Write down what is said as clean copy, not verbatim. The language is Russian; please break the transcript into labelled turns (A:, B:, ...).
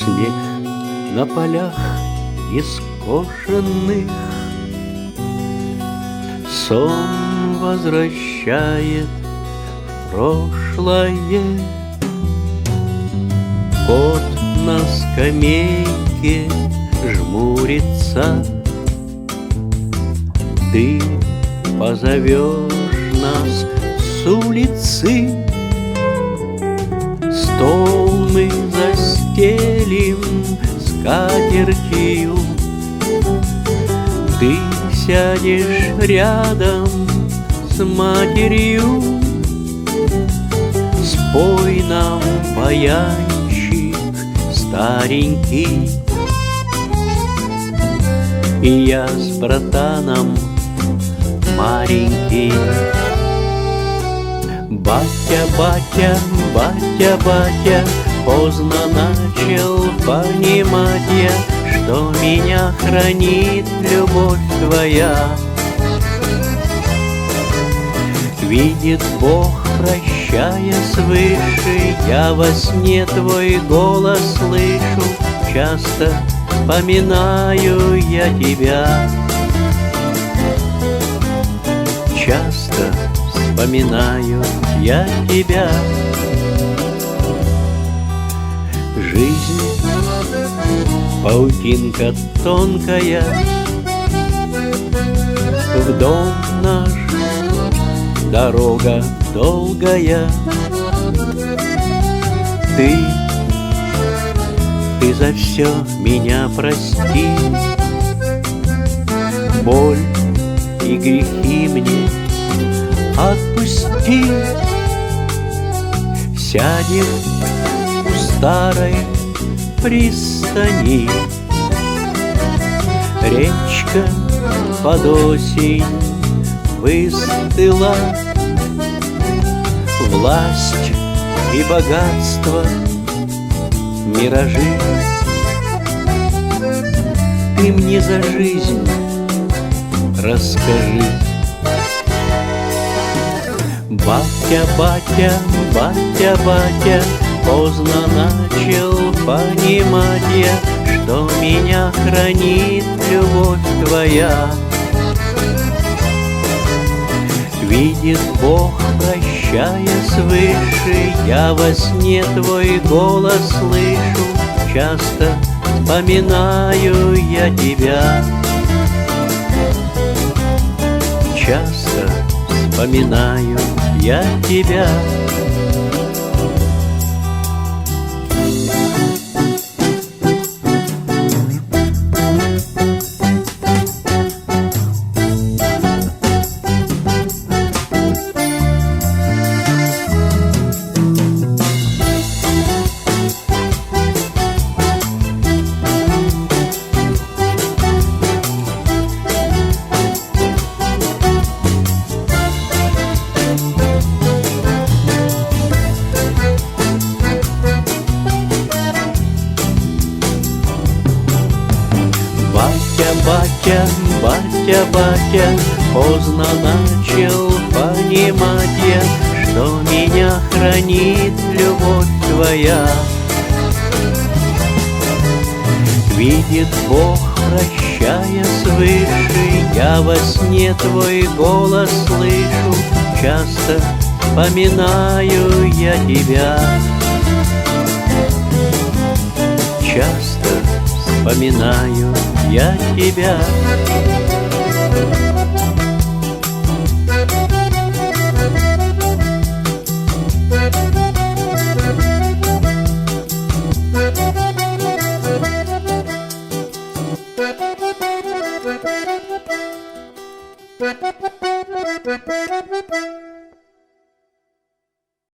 A: снег на полях нескошенных. Сон возвращает в прошлое. Кот на скамейке жмурится. Ты позовешь нас с улицы. Стол мы застелим скатертью. Ты сядешь рядом с матерью. Спой нам, баянщик старенький. И я с братаном маленький. Батя, батя, батя, батя, поздно начал понимать я, что меня хранит любовь твоя. Видит Бог, прощая свыше, я во сне твой голос слышу. Часто вспоминаю я тебя. Часто вспоминаю я тебя. Жизнь паутинка тонкая, в дом наш дорога долгая. Ты за все меня прости. Боль и грехи мне отпусти. Сядем у старой пристани. Речка под осень выстыла. Власть и богатство, миражи. Ты мне за жизнь расскажи. Батя, батя, батя, батя, поздно начал понимать я, что меня хранит любовь твоя. Видит Бог, прощая свыше, я во сне твой голос слышу. Часто вспоминаю я тебя. Часто вспоминаю я тебя. Батя, батя, батя, поздно начал понимать я, что меня хранит любовь твоя. Видит Бог, прощая свыше, я во сне твой голос слышу. Часто вспоминаю я тебя. Часто вспоминаю я тебя.